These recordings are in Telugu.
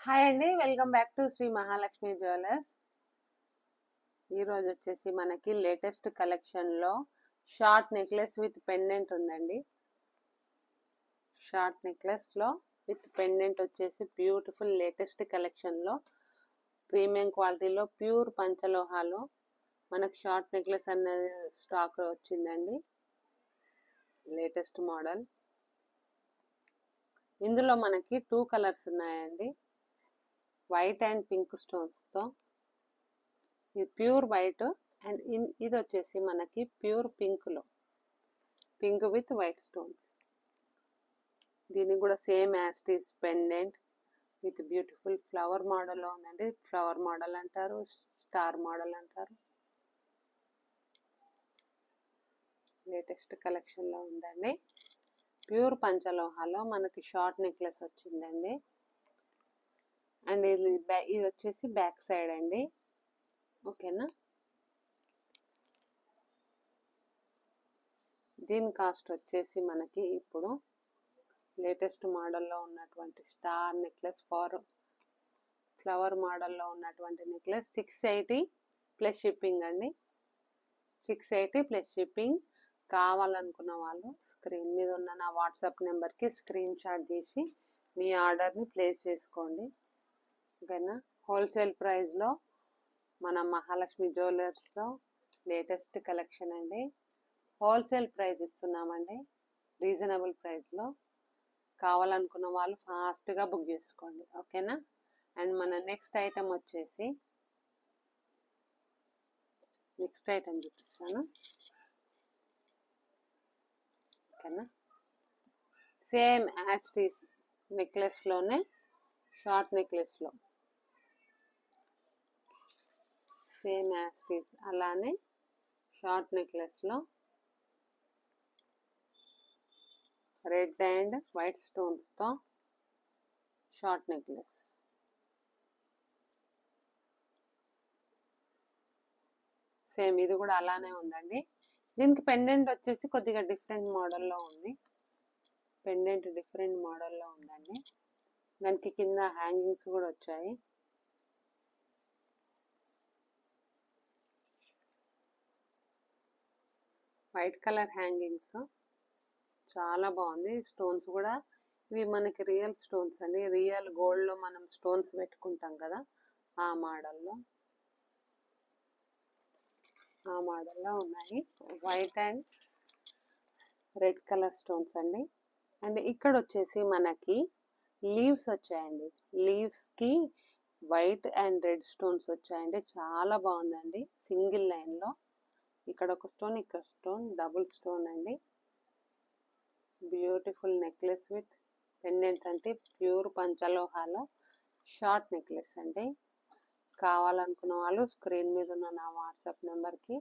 హాయ్ అండి, welcome back to Shri Mahalakshmi jewellers. ఈరోజు వచ్చేసి మనకి లేటెస్ట్ కలెక్షన్లో షార్ట్ నెక్లెస్ విత్ పెండెంట్ ఉందండి. షార్ట్ నెక్లెస్లో విత్ పెండెంట్ వచ్చేసి బ్యూటిఫుల్ లేటెస్ట్ కలెక్షన్లో ప్రీమియం క్వాలిటీలో ప్యూర్ పంచలోహాలో మనకు షార్ట్ నెక్లెస్ అనేది స్టాక్ వచ్చిందండి. Latest model. ఇందులో మనకి 2 కలర్స్ ఉన్నాయండి, వైట్ అండ్ పింక్ స్టోన్స్తో. ఇది ప్యూర్ వైట్ అండ్ ఇది వచ్చేసి మనకి ప్యూర్ పింక్లో, పింక్ విత్ వైట్ స్టోన్స్. దీనికి కూడా సేమ్ యాస్టీస్ పెండెంట్ విత్ బ్యూటిఫుల్ ఫ్లవర్ మోడల్లో ఉందండి. ఫ్లవర్ మోడల్ అంటారు, స్టార్ మోడల్ అంటారు. లేటెస్ట్ కలెక్షన్లో ఉందండి. ప్యూర్ పంచలోహాలో మనకి షార్ట్ నెక్లెస్ వచ్చిందండి. అండ్ ఇది వచ్చేసి బ్యాక్ సైడ్ అండి. ఓకేనా. దీని కాస్ట్ వచ్చేసి మనకి ఇప్పుడు లేటెస్ట్ మోడల్లో ఉన్నటువంటి స్టార్ నెక్లెస్ ఫర్ ఫ్లవర్ మోడల్లో ఉన్నటువంటి నెక్లెస్ 680 ప్లస్ షిప్పింగ్ అండి. 680 ప్లస్ షిప్పింగ్. కావాలనుకున్న వాళ్ళు స్క్రీన్ మీద ఉన్న నా వాట్సాప్ నెంబర్కి స్క్రీన్ షాట్ తీసి మీ ఆర్డర్ని ప్లేస్ చేసుకోండి. ఓకేనా. హోల్సేల్ ప్రైస్లో మన మహాలక్ష్మి జ్యువెలర్స్లో లేటెస్ట్ కలెక్షన్ అండి. హోల్సేల్ ప్రైస్ ఇస్తున్నామండి, రీజనబుల్ ప్రైస్లో. కావాలనుకున్న వాళ్ళు ఫాస్ట్గా బుక్ చేసుకోండి. ఓకేనా. అండ్ మన నెక్స్ట్ ఐటమ్ వచ్చేసి చూపిస్తాను. ఓకేనా. సేమ్ యాస్టీస్ నెక్లెస్లోనే షార్ట్ నెక్లెస్లో సేమ్ యాస్టీస్ అలానే షార్ట్ నెక్లెస్లో రెడ్ అండ్ వైట్ స్టోన్స్తో షార్ట్ నెక్లెస్. సేమ్ ఇది కూడా అలానే ఉందండి. దీనికి పెండెంట్ వచ్చేసి కొద్దిగా డిఫరెంట్ మోడల్లో ఉంది. పెండెంట్ డిఫరెంట్ మోడల్లో ఉందండి. దానికి కింద హ్యాంగింగ్స్ కూడా వచ్చాయి. వైట్ కలర్ హ్యాంగింగ్స్ చాలా బాగుంది. స్టోన్స్ కూడా ఇవి మనకి రియల్ స్టోన్స్ అండి. రియల్ గోల్డ్లో మనం స్టోన్స్ పెట్టుకుంటాం కదా, ఆ మోడల్లో ఉన్నాయి. White and red colour stones అండి. అండ్ ఇక్కడ వచ్చేసి మనకి లీవ్స్ వచ్చాయండి. లీవ్స్కి వైట్ అండ్ రెడ్ స్టోన్స్ వచ్చాయండి. చాలా బాగుందండి. సింగిల్ లైన్లో ఇక్కడ ఒక స్టోన్, ఇక్కడ స్టోన్, డబుల్ స్టోన్ అండి. బ్యూటిఫుల్ నెక్లెస్ విత్ పెండెంట్ అంటే ప్యూర్ పంచలోహాలో షార్ట్ నెక్లెస్ అండి. కావాలనుకున్న వాళ్ళు స్క్రీన్ మీద ఉన్న నా వాట్సాప్ నెంబర్కి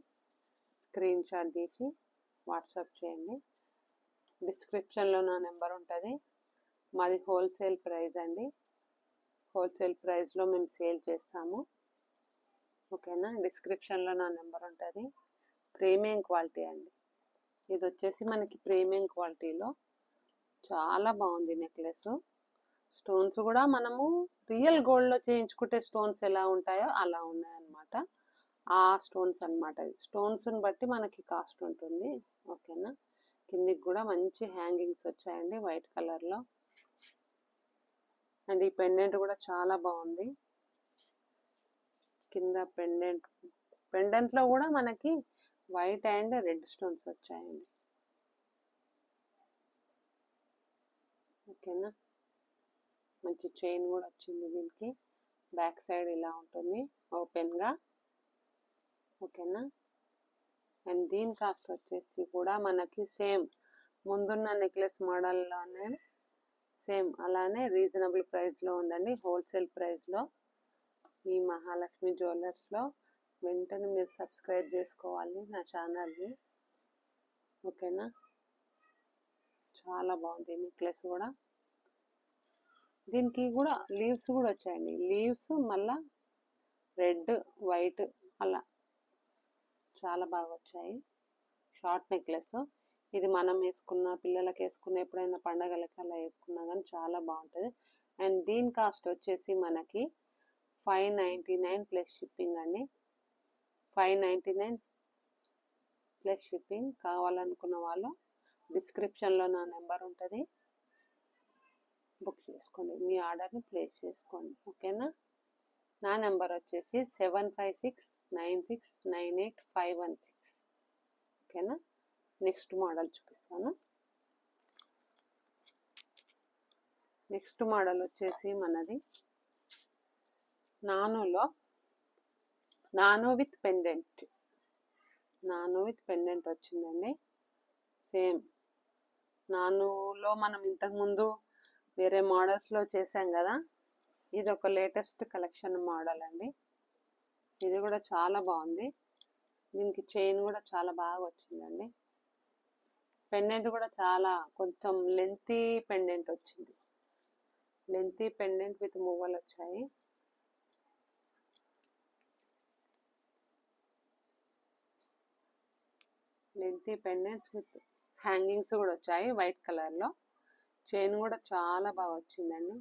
స్క్రీన్ షాట్ తీసి వాట్సాప్ చేయండి. డిస్క్రిప్షన్లో నా నెంబర్ ఉంటుంది. మాది హోల్సేల్ ప్రైస్ అండి. హోల్సేల్ ప్రైస్లో మేము సేల్ చేస్తాము. ఓకేనా. డిస్క్రిప్షన్లో నా నెంబర్ ఉంటుంది. ప్రీమియం క్వాలిటీ అండి. ఇది వచ్చేసి మనకి ప్రీమియం క్వాలిటీలో చాలా బాగుంది నెక్లెస్. స్టోన్స్ కూడా మనము రియల్ గోల్డ్లో చేయించుకుంటే స్టోన్స్ ఎలా ఉంటాయో అలా ఉన్నాయన్నమాట. ఆ స్టోన్స్ అనమాట. స్టోన్స్ని బట్టి మనకి కాస్ట్ ఉంటుంది. ఓకేనా. కిందికి కూడా మంచి హ్యాంగింగ్స్ వచ్చాయండి వైట్ కలర్లో. అండ్ ఈ పెండెంట్ కూడా చాలా బాగుంది. కింద పెండెంట్లో కూడా మనకి వైట్ అండ్ రెడ్ స్టోన్స్ వచ్చాయండి. ఓకేనా. మంచి చైన్ కూడా వచ్చింది దీనికి. బ్యాక్ సైడ్ ఇలా ఉంటుంది ఓపెన్గా. ఓకేనా. అండ్ దీని కాస్ట్ వచ్చేసి కూడా మనకి సేమ్ ముందున్న నెక్లెస్ మోడల్లోనే సేమ్ అలానే రీజనబుల్ ప్రైస్లో ఉందండి. హోల్సేల్ ప్రైస్లో ఈ మహాలక్ష్మి జ్యువెలర్స్లో. వెంటనే మీరు సబ్స్క్రైబ్ చేసుకోవాలి నా ఛానల్ని. ఓకేనా. చాలా బాగుంది నెక్లెస్ కూడా. దీనికి కూడా లీవ్స్ కూడా వచ్చాయండి. లీవ్స్ మళ్ళా రెడ్ వైట్ అలా చాలా బాగా వచ్చాయి. షార్ట్ నెక్లెస్ ఇది మనం వేసుకున్న, పిల్లలకి వేసుకున్న, ఎప్పుడైనా పండగలకి అలా వేసుకున్నా కానీ చాలా బాగుంటుంది. అండ్ దీని కాస్ట్ వచ్చేసి మనకి 599 ప్లస్ షిప్పింగ్ అండి. 599 ప్లస్ షిప్పింగ్. కావాలనుకున్న వాళ్ళు డిస్క్రిప్షన్లో నా నెంబర్ ఉంటుంది, బుక్ చేసుకోండి, మీ ఆర్డర్ని ప్లేస్ చేసుకోండి. ఓకేనా. నా నెంబర్ వచ్చేసి 7569698516. ఓకేనా. నెక్స్ట్ మోడల్ చూపిస్తాను. నెక్స్ట్ మోడల్ వచ్చేసి మనది నానోలో, nano with pendant. Nano with pendant వచ్చిందండి. సేమ్ నానోలో మనం ఇంతకుముందు వేరే మోడల్స్లో చేసాం కదా, ఇది ఒక లేటెస్ట్ కలెక్షన్ మోడల్ అండి. ఇది కూడా చాలా బాగుంది. దీనికి చైన్ కూడా చాలా బాగా వచ్చిందండి. పెండెంట్ కూడా చాలా కొంచెం లెంతీ పెండెంట్ వచ్చింది. లెంతీ పెండెంట్ విత్ మువ్వలు వచ్చాయి. లెంతీ పెండెంట్స్ విత్ హ్యాంగింగ్స్ కూడా వచ్చాయి వైట్ కలర్లో. చైన్ కూడా చాలా బాగా వచ్చిందండి.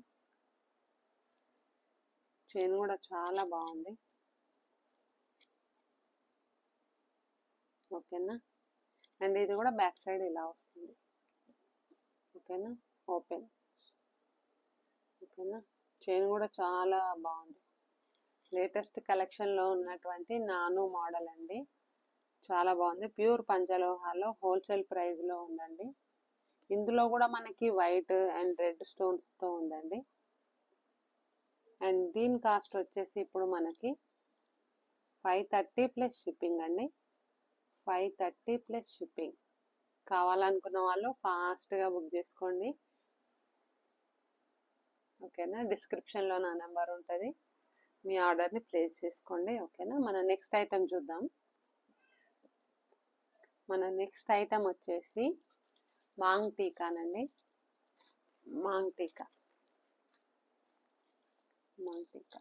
చైన్ కూడా చాలా బాగుంది. ఓకేనా. అండ్ ఇది కూడా బ్యాక్ సైడ్ ఇలా వస్తుంది. ఓకేనా. ఓపెన్. ఓకేనా. చైన్ కూడా చాలా బాగుంది. లేటెస్ట్ కలెక్షన్లో ఉన్నటువంటి నానో మోడల్ అండి. చాలా బాగుంది. ప్యూర్ పంచలోహాలో హోల్సేల్ ప్రైస్లో ఉందండి. ఇందులో కూడా మనకి వైట్ అండ్ రెడ్ స్టోన్స్తో ఉందండి. అండ్ దీని కాస్ట్ వచ్చేసి ఇప్పుడు మనకి 530 ప్లస్ షిప్పింగ్ అండి. 530 ప్లస్ షిప్పింగ్. కావాలనుకున్న వాళ్ళు ఫాస్ట్గా బుక్ చేసుకోండి. ఓకేనా. డిస్క్రిప్షన్లో నా నెంబర్ ఉంటుంది, మీ ఆర్డర్ని ప్లేస్ చేసుకోండి. ఓకేనా. మన నెక్స్ట్ ఐటమ్ చూద్దాం. మన నెక్స్ట్ ఐటమ్ వచ్చేసి మాంగ్ టీకానండి. మాంగ్ టీకా. మాంగ్ టీకా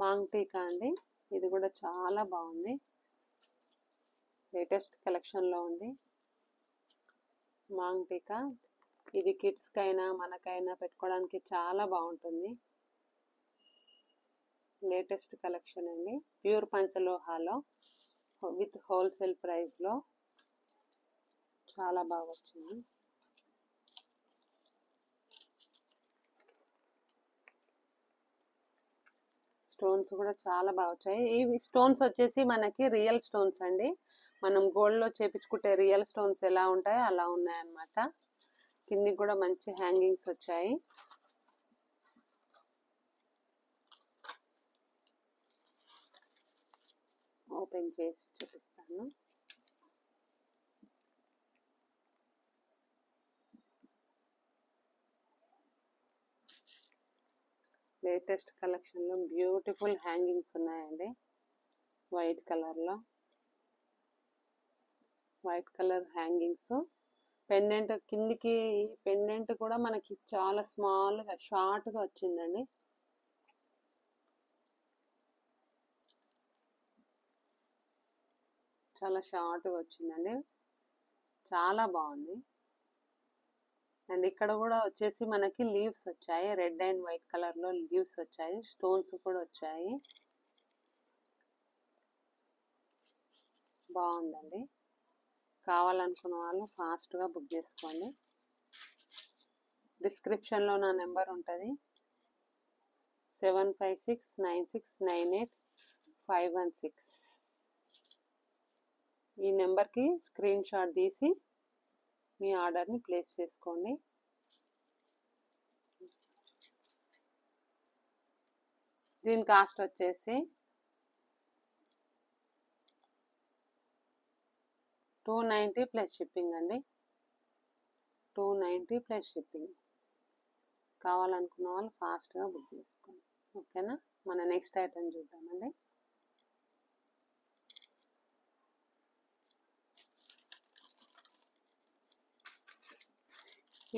మాంగ్ టీకా అండి. ఇది కూడా చాలా బాగుంది. లేటెస్ట్ కలెక్షన్లో ఉంది మాంగ్ టీకా. ఇది కిడ్స్కైనా మనకైనా పెట్టుకోవడానికి చాలా బాగుంటుంది. లేటెస్ట్ కలెక్షన్ అండి. ప్యూర్ పంచలోహాలో విత్ హోల్సేల్ ప్రైస్లో చాలా బాగా వచ్చింది. స్టోన్స్ కూడా చాలా బాగా వచ్చాయి. ఇవి స్టోన్స్ వచ్చేసి మనకి రియల్ స్టోన్స్ అండి. మనం గోల్డ్లో చేపించుకుంటే రియల్ స్టోన్స్ ఎలా ఉంటాయో అలా ఉన్నాయన్నమాట. కిందికి కూడా మంచి హ్యాంగింగ్స్ వచ్చాయి. ఓపెన్ చేసి చూపిస్తాను. లేటెస్ట్ కలెక్షన్లో బ్యూటిఫుల్ హ్యాంగింగ్స్ ఉన్నాయండి. వైట్ కలర్లో, వైట్ కలర్ హ్యాంగింగ్స్. పెండెంట్ కిందికి పెండెంట్ కూడా మనకి చాలా స్మాల్గా షార్ట్గా వచ్చిందండి. చాలా షార్ట్గా వచ్చిందండి. చాలా బాగుంది. అండ్ ఇక్కడ కూడా వచ్చేసి మనకి లీవ్స్ వచ్చాయి. రెడ్ అండ్ వైట్ కలర్లో లీవ్స్ వచ్చాయి. స్టోన్స్ కూడా వచ్చాయి. బాగుందండి. కావాలనుకున్న వాళ్ళు ఫాస్ట్గా బుక్ చేసుకోండి. డిస్క్రిప్షన్లో నా నెంబర్ ఉంటుంది, 7569698516. ఈ నెంబర్కి స్క్రీన్ షాట్ తీసి మీ ఆర్డర్ని ప్లేస్ చేసుకోండి. దీని కాస్ట్ వచ్చేసి 290 ప్లస్ షిప్పింగ్ అండి. 290 ప్లస్ షిప్పింగ్. కావాలనుకున్న వాళ్ళు ఫాస్ట్గా బుక్ చేసుకోండి. ఓకేనా. మన నెక్స్ట్ ఐటమ్ చూద్దామండి.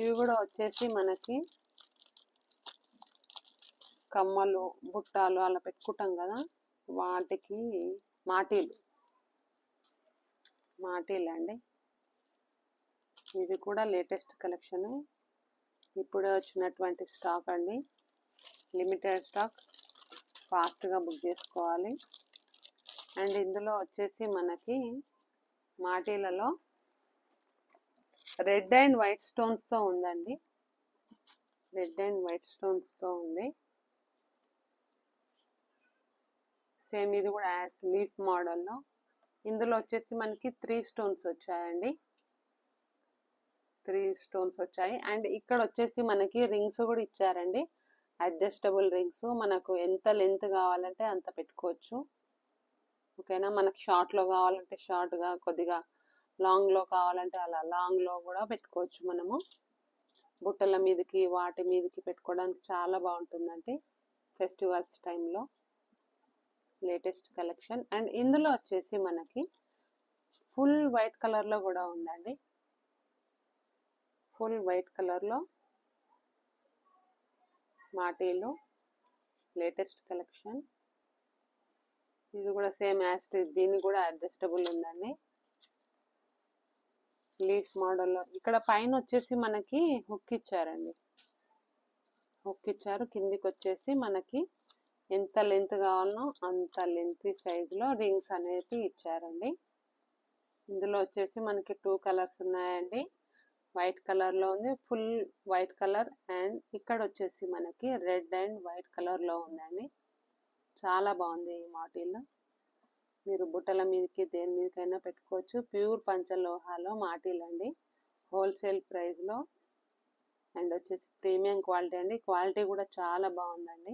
ఇవి కూడా వచ్చేసి మనకి కమ్మలు, బుట్టాలు అలా పెట్టుకుంటాం కదా, వాటికి మాటీలు అండి. ఇది కూడా లేటెస్ట్ కలెక్షన్, ఇప్పుడే వచ్చినటువంటి స్టాక్ అండి, లిమిటెడ్ స్టాక్, ఫాస్ట్గా బుక్ చేసుకోవాలి. అండ్ ఇందులో వచ్చేసి మనకి మాటీలలో రెడ్ అండ్ వైట్ స్టోన్స్తో ఉందండి, రెడ్ అండ్ వైట్ స్టోన్స్తో ఉంది. సేమ్ ఇది కూడా యాజ్ లీఫ్ మోడల్లో. ఇందులో వచ్చేసి మనకి 3 స్టోన్స్ వచ్చాయండి, 3 స్టోన్స్ వచ్చాయి. అండ్ ఇక్కడ వచ్చేసి మనకి రింగ్స్ కూడా ఇచ్చారండి, అడ్జస్టబుల్ రింగ్స్. మనకు ఎంత లెంత్ కావాలంటే అంత పెట్టుకోవచ్చు. ఓకేనా, మనకి షార్ట్లో కావాలంటే షార్ట్గా, కొద్దిగా లాంగ్లో కావాలంటే అలా లాంగ్లో కూడా పెట్టుకోవచ్చు. మనము బుట్టల మీదకి వాటి మీదకి పెట్టుకోవడానికి చాలా బాగుంటుందండి ఫెస్టివల్స్ టైంలో. Latest collection. అండ్ ఇందులో వచ్చేసి మనకి ఫుల్ వైట్ కలర్లో కూడా ఉందండి, ఫుల్ వైట్ కలర్లో మాటీలో లేటెస్ట్ కలెక్షన్. ఇది కూడా సేమ్ యాజ్ దీన్ని కూడా అడ్జస్టబుల్ ఉందండి, లీఫ్ మోడల్లో. ఇక్కడ పైన వచ్చేసి మనకి హుక్ ఇచ్చారండి, హుక్ ఇచ్చారు. కిందికి వచ్చేసి మనకి ఎంత లెంత్ కావాలనో అంత లెంత్ సైజులో రింగ్స్ అనేది ఇచ్చారండి. ఇందులో వచ్చేసి మనకి 2 కలర్స్ ఉన్నాయండి, వైట్ కలర్లో ఉంది, ఫుల్ వైట్ కలర్. అండ్ ఇక్కడ వచ్చేసి మనకి రెడ్ అండ్ వైట్ కలర్లో ఉందండి. చాలా బాగుంది ఈ మాటీల్. మీరు బుట్టల మీదకి దేని మీదకైనా పెట్టుకోవచ్చు. ప్యూర్ పంచలోహాలో మాటీల్ అండి, హోల్సేల్ ప్రైస్లో. అండ్ వచ్చేసి ప్రీమియం క్వాలిటీ అండి, క్వాలిటీ కూడా చాలా బాగుందండి,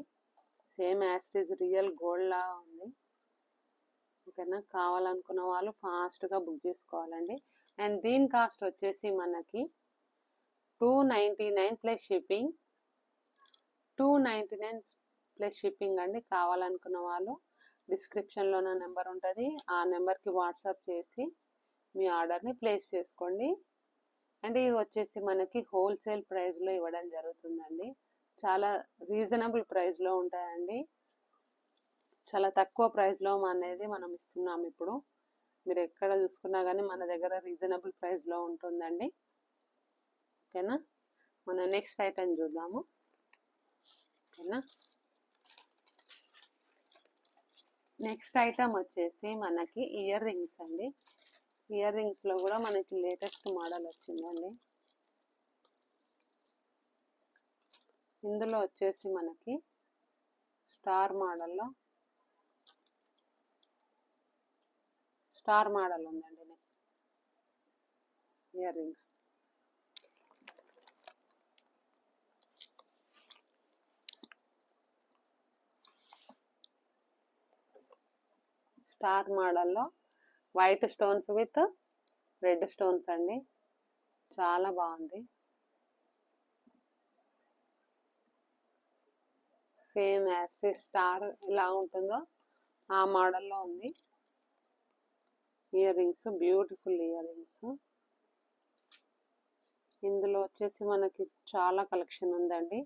same as it is real gold లాగా ఉంది. ఓకేనా, కావాలనుకున్న వాళ్ళు ఫాస్ట్గా బుక్ చేసుకోవాలండి. అండ్ దీని కాస్ట్ వచ్చేసి మనకి 299 ప్లస్ షిప్పింగ్, 299 ప్లస్ షిప్పింగ్ అండి. కావాలనుకున్న వాళ్ళు డిస్క్రిప్షన్లో నా నెంబర్ ఉంటుంది, ఆ నెంబర్కి వాట్సాప్ చేసి మీ ఆర్డర్ని ప్లేస్ చేసుకోండి. అండ్ ఇది వచ్చేసి మనకి హోల్సేల్ ప్రైస్లో ఇవ్వడం జరుగుతుందండి, చాలా రీజనబుల్ ప్రైస్లో ఉంటాయండి, చాలా తక్కువ ప్రైస్లో అనేది మనం ఇస్తున్నాం ఇప్పుడు. మీరు ఎక్కడ చూసుకున్నా కానీ మన దగ్గర రీజనబుల్ ప్రైస్లో ఉంటుందండి. ఓకేనా, మన నెక్స్ట్ ఐటమ్ చూద్దాము. ఓకేనా, నెక్స్ట్ ఐటమ్ వచ్చేసి మనకి ఇయర్ రింగ్స్ అండి. ఇయర్ రింగ్స్లో కూడా మనకి లేటెస్ట్ మోడల్ వచ్చిందండి. ఇందులో వచ్చేసి మనకి స్టార్ మోడల్లో, స్టార్ మోడల్ ఉందండి ఇయర్ రింగ్స్. స్టార్ మోడల్లో white stones with red stones అండి, చాలా బాగుంది. సేమ్ యాజ్ స్టార్ ఎలా ఉంటుందో ఆ మోడల్లో ఉంది ear rings, beautiful ear rings. ఇందులో వచ్చేసి మనకి చాలా కలెక్షన్ ఉందండి,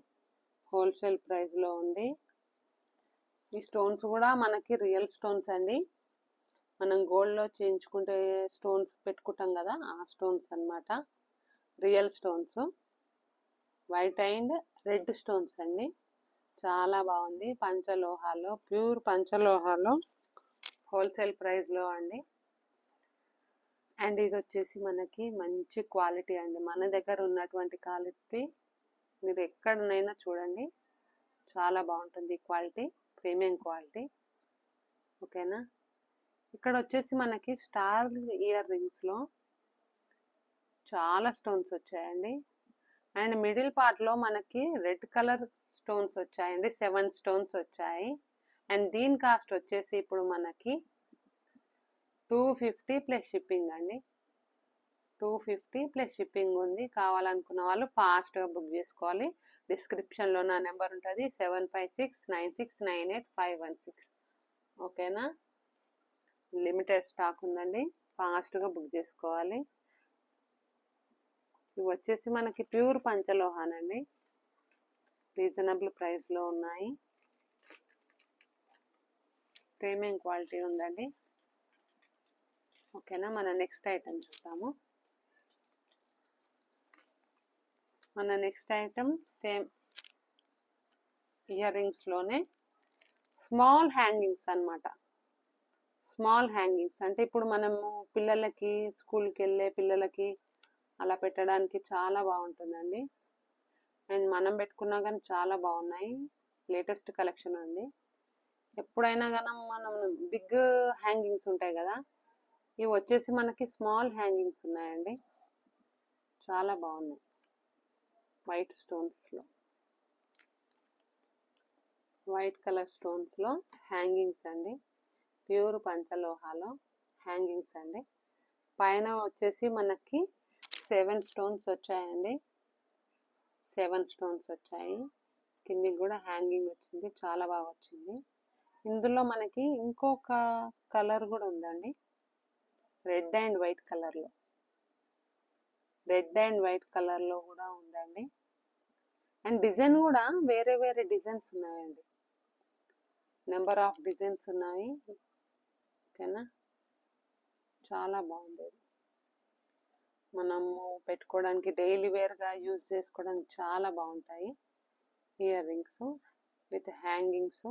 హోల్సేల్ ప్రైస్లో ఉంది. ఈ స్టోన్స్ కూడా మనకి రియల్ స్టోన్స్ అండి, మనం గోల్డ్లో చేయించుకుంటే స్టోన్స్ పెట్టుకుంటాం కదా, ఆ స్టోన్స్ అన్నమాట, real stones. White and red stones అండి, చాలా బాగుంది. పంచలోహాలో, ప్యూర్ పంచలోహాలో హోల్సేల్ ప్రైస్లో అండి. అండ్ ఇది వచ్చేసి మనకి మంచి క్వాలిటీ అండి, మన దగ్గర ఉన్నటువంటి క్వాలిటీ మీరు ఎక్కడనైనా చూడండి, చాలా బాగుంటుంది క్వాలిటీ, ప్రీమియం క్వాలిటీ. ఓకేనా, ఇక్కడ వచ్చేసి మనకి స్టార్ ఇయర్ రింగ్స్లో చాలా స్టోన్స్ వచ్చాయండి. అండ్ మిడిల్ పార్ట్లో మనకి రెడ్ కలర్ స్టోన్స్ వచ్చాయండి, 7 స్టోన్స్ వచ్చాయి. అండ్ దీని కాస్ట్ వచ్చేసి ఇప్పుడు మనకి 250 ప్లస్ షిప్పింగ్ అండి, 250 ప్లస్ షిప్పింగ్ ఉంది. కావాలనుకున్న వాళ్ళు ఫాస్ట్గా బుక్ చేసుకోవాలి. డిస్క్రిప్షన్లో నా నెంబర్ ఉంటుంది, 7569698516. ఓకేనా, లిమిటెడ్ స్టాక్ ఉందండి, ఫాస్ట్గా బుక్ చేసుకోవాలి. ఇవి వచ్చేసి మనకి ప్యూర్ పంచలోహానండి, రీజనబుల్ ప్రైస్లో ఉన్నాయి, ప్రీమియం క్వాలిటీ ఉందండి. ఓకేనా, మన నెక్స్ట్ ఐటమ్ చూద్దాము. మన నెక్స్ట్ ఐటమ్ సేమ్ ఇయర్ రింగ్స్లోనే స్మాల్ హ్యాంగింగ్స్ అన్నమాట. స్మాల్ హ్యాంగింగ్స్ అంటే ఇప్పుడు మనము పిల్లలకి స్కూల్కి వెళ్ళే పిల్లలకి అలా పెట్టడానికి చాలా బాగుంటుందండి. అండ్ మనం పెట్టుకున్నా కానీ చాలా బాగున్నాయి. లేటెస్ట్ కలెక్షన్ అండి. ఎప్పుడైనా కానీ మనం బిగ్ హ్యాంగింగ్స్ ఉంటాయి కదా, ఇవి వచ్చేసి మనకి స్మాల్ హ్యాంగింగ్స్ ఉన్నాయండి. చాలా బాగున్నాయి. వైట్ స్టోన్స్లో, వైట్ కలర్ స్టోన్స్లో హ్యాంగింగ్స్ అండి. ప్యూర్ పంచలోహాలో హ్యాంగింగ్స్ అండి. పైన వచ్చేసి మనకి 7 స్టోన్స్ వచ్చాయండి. 7 స్టోన్స్ వచ్చాయి. కిందికి కూడా హ్యాంగింగ్ వచ్చింది, చాలా బాగా వచ్చింది. ఇందులో మనకి ఇంకొక కలర్ కూడా ఉందండి, రెడ్ అండ్ వైట్ కలర్లో. రెడ్ అండ్ వైట్ కలర్లో కూడా ఉందండి. అండ్ డిజైన్ కూడా వేరే వేరే డిజైన్స్ ఉన్నాయండి. నెంబర్ ఆఫ్ డిజైన్స్ ఉన్నాయి. ఓకేనా, చాలా బాగుంది. మనము పెట్టుకోవడానికి డైలీ వేర్గా యూజ్ చేసుకోవడానికి చాలా బాగుంటాయి ear rings with hangings.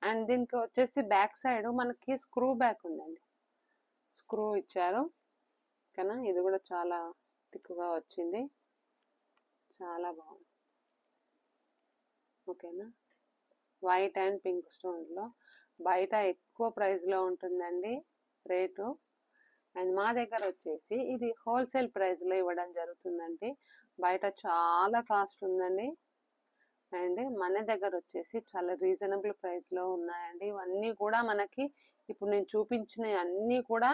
And దీనికి వచ్చేసి బ్యాక్ సైడ్ మనకి స్క్రూ బ్యాక్ ఉందండి, స్క్రూ ఇచ్చారు. ఓకేనా, ఇది కూడా చాలా థిక్గా వచ్చింది, చాలా బాగుంది. ఓకేనా, వైట్ అండ్ పింక్ స్టోన్లో బయట ఎక్కువ ప్రైస్లో ఉంటుందండి రేటు. అండ్ మా దగ్గర వచ్చేసి ఇది హోల్సేల్ ప్రైస్లో ఇవ్వడం జరుగుతుందండి. బయట చాలా కాస్ట్ ఉందండి. అండ్ మన దగ్గర వచ్చేసి చాలా రీజనబుల్ ప్రైస్లో ఉన్నాయండి. ఇవన్నీ కూడా మనకి ఇప్పుడు నేను చూపించిన అన్నీ కూడా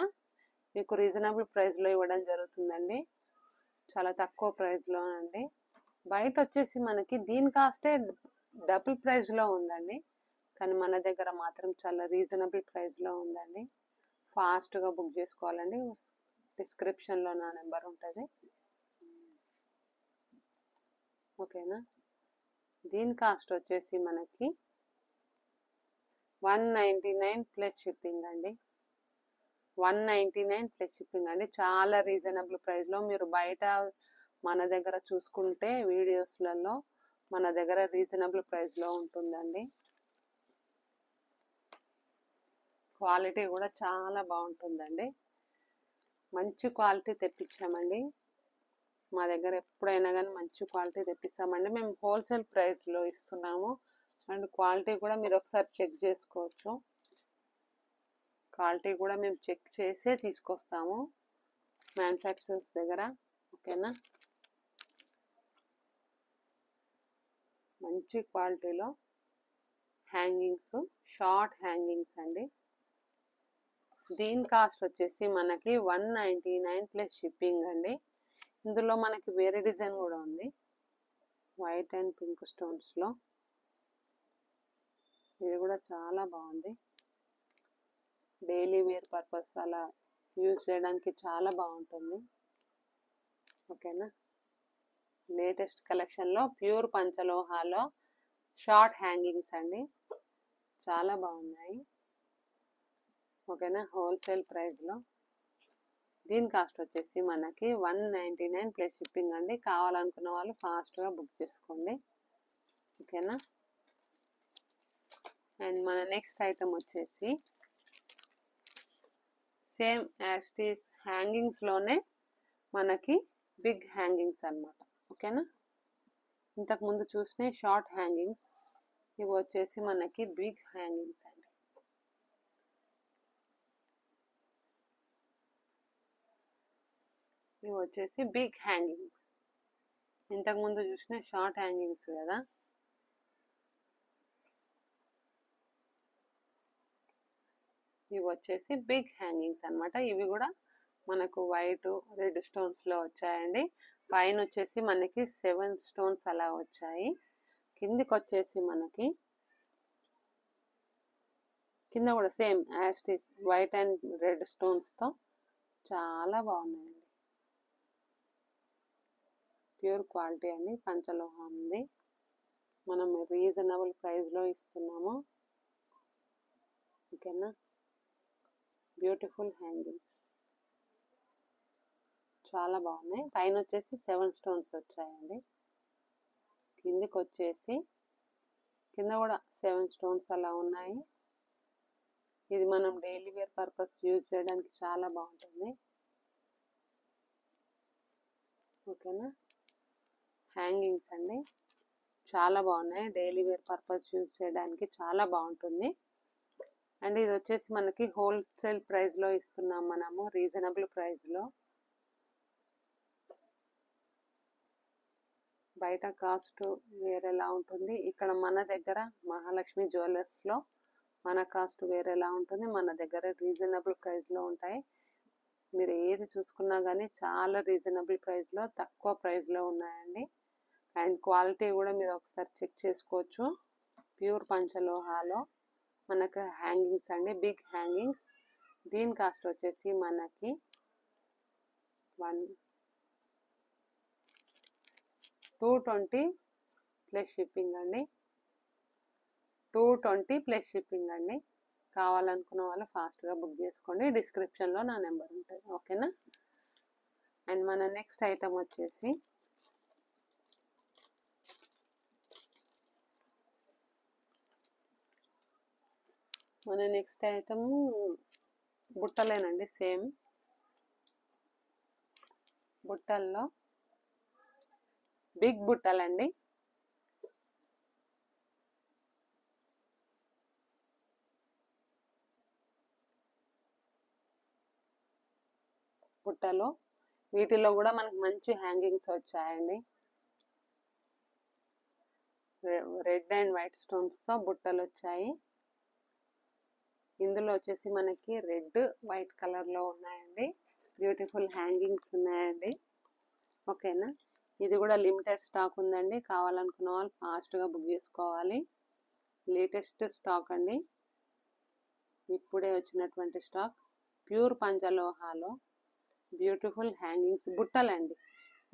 మీకు రీజనబుల్ ప్రైస్లో ఇవ్వడం జరుగుతుందండి. చాలా తక్కువ ప్రైస్లో అండి. బయట వచ్చేసి మనకి దీని కాస్టే డబుల్ ప్రైస్లో ఉందండి. కానీ మన దగ్గర మాత్రం చాలా రీజనబుల్ ప్రైస్లో ఉందండి. ఫాస్ట్గా బుక్ చేసుకోవాలండి. డిస్క్రిప్షన్లో నా నెంబర్ ఉంటుంది. ఓకేనా, దీని కాస్ట్ వచ్చేసి మనకి 199 ప్లస్ షిప్పింగ్ అండి. 199 ప్లస్ షిప్పింగ్ అండి. చాలా రీజనబుల్ ప్రైస్లో మీరు బయట మన దగ్గర చూసుకుంటే వీడియోస్లలో మన దగ్గర రీజనబుల్ ప్రైస్లో ఉంటుందండి. క్వాలిటీ కూడా చాలా బాగుంటుందండి. మంచి క్వాలిటీ తెప్పించామండి. మా దగ్గర ఎప్పుడైనా కానీ మంచి క్వాలిటీ తెప్పిస్తామండి. మేము హోల్సేల్ ప్రైస్లో ఇస్తున్నాము. అండ్ క్వాలిటీ కూడా మీరు ఒకసారి చెక్ చేసుకోవచ్చు. క్వాలిటీ కూడా మేము చెక్ చేసే తీసుకొస్తాము మ్యానుఫ్యాక్చరర్స్ దగ్గర. ఓకేనా, మంచి క్వాలిటీలో హ్యాంగింగ్స్, షార్ట్ హ్యాంగింగ్స్ అండి. దీని కాస్ట్ వచ్చేసి మనకి 199 ప్లస్ షిప్పింగ్ అండి. ఇందులో మనకి వేరే డిజైన్ కూడా ఉంది, వైట్ అండ్ పింక్ స్టోన్స్లో. ఇది కూడా చాలా బాగుంది. డైలీ వేర్ పర్పస్ అలా యూజ్ చేయడానికి చాలా బాగుంటుంది. ఓకేనా, లేటెస్ట్ కలెక్షన్లో ప్యూర్ పంచలోహాలో షార్ట్ హ్యాంగింగ్స్ అండి, చాలా బాగున్నాయి. ఓకేనా, హోల్సేల్ ప్రైస్లో. దీని కాస్ట్ వచ్చేసి మనకి 199 ప్లస్ షిప్పింగ్ అండి. కావాలనుకున్న వాళ్ళు ఫాస్ట్గా బుక్ చేసుకోండి. ఓకేనా, అండ్ మన నెక్స్ట్ ఐటమ్ వచ్చేసి సేమ్ యాస్టీస్ హ్యాంగింగ్స్లోనే మనకి బిగ్ హ్యాంగింగ్స్ అన్నమాట. ఓకేనా, ఇంతకుముందు చూసిన షార్ట్ హ్యాంగింగ్స్, ఇవి వచ్చేసి మనకి బిగ్ హ్యాంగింగ్స్ అండి. ఇవి వచ్చేసి బిగ్ హ్యాంగింగ్స్. ఇంతకుముందు చూసిన షార్ట్ హ్యాంగింగ్స్ కదా, ఇవి వచ్చేసి బిగ్ హ్యాంగింగ్స్ అన్నమాట. ఇవి కూడా మనకు వైట్ రెడ్ స్టోన్స్లో వచ్చాయండి. పైన వచ్చేసి మనకి 7 స్టోన్స్ అలా వచ్చాయి. కిందికి వచ్చేసి మనకి కింద కూడా సేమ్ యాస్టీస్ వైట్ అండ్ రెడ్ స్టోన్స్తో చాలా బాగున్నాయండి. ప్యూర్ క్వాలిటీ అండి, పంచలోహం ఉంది. మనం రీజనబుల్ ప్రైస్లో ఇస్తున్నాము. ఓకేనా, బ్యూటిఫుల్ హ్యాంగింగ్స్ చాలా బాగున్నాయి. పైన వచ్చేసి 7 స్టోన్స్ వచ్చాయండి. కిందికి వచ్చేసి కింద కూడా 7 స్టోన్స్ అలా ఉన్నాయి. ఇది మనం డైలీ వేర్ పర్పస్ యూజ్ చేయడానికి చాలా బాగుంటుంది. ఓకేనా, హ్యాంగింగ్స్ అండి చాలా బాగున్నాయి. డైలీ వేర్ పర్పస్ యూజ్ చేయడానికి చాలా బాగుంటుంది. అండ్ ఇది వచ్చేసి మనకి హోల్సేల్ ప్రైస్లో ఇస్తున్నాం మనము, రీజనబుల్ ప్రైస్లో. బయట కాస్ట్ వేరేలా ఉంటుంది, ఇక్కడ మన దగ్గర మహాలక్ష్మి జ్యువెలర్స్లో మన కాస్ట్ వేరేలా ఉంటుంది, మన దగ్గర రీజనబుల్ ప్రైస్లో ఉంటాయి. మీరు ఏది చూసుకున్నా కానీ చాలా రీజనబుల్ ప్రైస్లో, తక్కువ ప్రైస్లో ఉన్నాయండి. అండ్ క్వాలిటీ కూడా మీరు ఒకసారి చెక్ చేసుకోవచ్చు. ప్యూర్ పంచలోహాలో మనకు హ్యాంగింగ్స్ అండి, బిగ్ హ్యాంగింగ్స్. దీని కాస్ట్ వచ్చేసి మనకి 220 ప్లస్ షిప్పింగ్ అండి. 220 ప్లస్ షిప్పింగ్ అండి. కావాలనుకున్న వాళ్ళు ఫాస్ట్గా బుక్ చేసుకోండి. డిస్క్రిప్షన్లో నా నెంబర్ ఉంటుంది. ఓకేనా. అండ్ మన నెక్స్ట్ ఐటమ్ వచ్చేసి బుట్టలేనండి. Same బుట్టల్లో big బుట్టలండి. బుట్టలో వీటిలో కూడా మనకు మంచి హ్యాంగింగ్స్ వచ్చాయండి. రెడ్ అండ్ వైట్ స్టోన్స్తో బుట్టలు వచ్చాయి. ఇందులో వచ్చేసి మనకి రెడ్ వైట్ కలర్లో ఉన్నాయండి. బ్యూటిఫుల్ హ్యాంగింగ్స్ ఉన్నాయండి. ఓకేనా. ఇది కూడా లిమిటెడ్ స్టాక్ ఉందండి. కావాలనుకున్న వాళ్ళు ఫాస్ట్గా బుక్ చేసుకోవాలి. లేటెస్ట్ స్టాక్ అండి, ఇప్పుడే వచ్చినటువంటి స్టాక్. ప్యూర్ పంచలోహాలో బ్యూటిఫుల్ హ్యాంగింగ్స్ బుట్టలండి.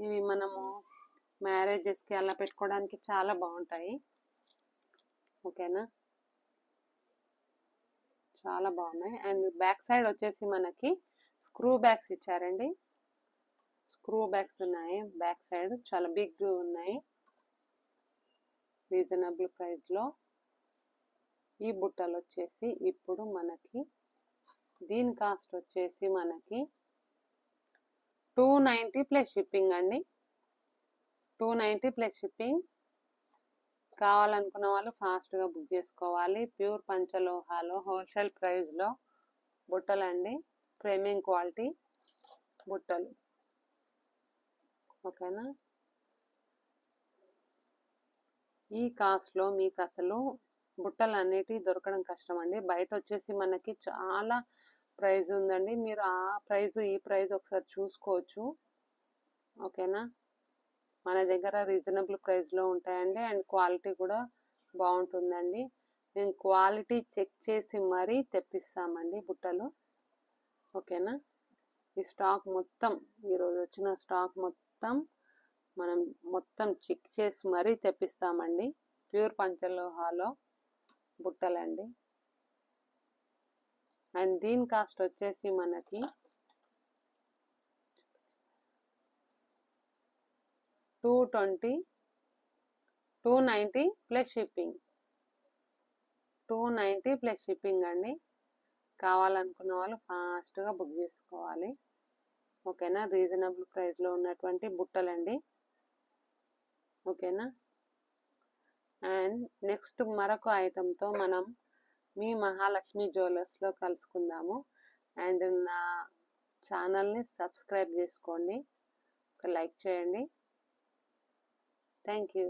ఇవి మనము మ్యారేజెస్కి అలా పెట్టుకోవడానికి చాలా బాగుంటాయి. ఓకేనా, చాలా బాగున్నాయి. అండ్ బ్యాక్ సైడ్ వచ్చేసి మనకి స్క్రూ బ్యాగ్స్ ఇచ్చారండి. స్క్రూ బ్యాగ్స్ ఉన్నాయి బ్యాక్ సైడ్, చాలా బిగ్ ఉన్నాయి. రీజనబుల్ ప్రైస్లో ఈ బుట్టలు వచ్చేసి ఇప్పుడు మనకి దీని కాస్ట్ వచ్చేసి మనకి 290 ప్లస్ షిప్పింగ్ అండి. 290 ప్లస్ షిప్పింగ్. కావాలనుకున్న వాళ్ళు ఫాస్ట్గా బుక్ చేసుకోవాలి. ప్యూర్ పంచలోహాలో హోల్సేల్ ప్రైస్లో బుట్టలండి, ప్రీమియం క్వాలిటీ బుట్టలు. ఓకేనా. ఈ కాస్ట్లో మీకు అసలు బుట్టలు అనేటివి దొరకడం కష్టం అండి. బయట వచ్చేసి మనకి చాలా ప్రైస్ ఉందండి. మీరు ఆ ప్రైస్ ఈ ప్రైస్ ఒకసారి చూసుకోవచ్చు. ఓకేనా. మన దగ్గర రీజనబుల్ ప్రైస్లో ఉంటాయండి. అండ్ క్వాలిటీ కూడా బాగుంటుందండి. మేము క్వాలిటీ చెక్ చేసి మరీ తెప్పిస్తామండి బుట్టలు. ఓకేనా. ఈ స్టాక్ మొత్తం ఈరోజు వచ్చిన స్టాక్ మొత్తం మనం చెక్ చేసి మరీ తెప్పిస్తామండి. ప్యూర్ పంచలోహాలో బుట్టలండి. అండ్ దీని కాస్ట్ వచ్చేసి మనకి 290 ప్లస్ షిప్పింగ్. 290 ప్లస్ షిప్పింగ్ అండి. కావాలనుకున్న వాళ్ళు ఫాస్ట్గా బుక్ చేసుకోవాలి. ఓకేనా. రీజనబుల్ ప్రైస్లో ఉన్నటువంటి బుట్టలండి. ఓకేనా. అండ్ నెక్స్ట్ మరొక ఐటెంతో మనం మీ మహాలక్ష్మి జ్యువెలర్స్లో కలుసుకుందాము. అండ్ నా ఛానల్ని సబ్స్క్రైబ్ చేసుకోండి, ఒక లైక్ చేయండి. Thank you.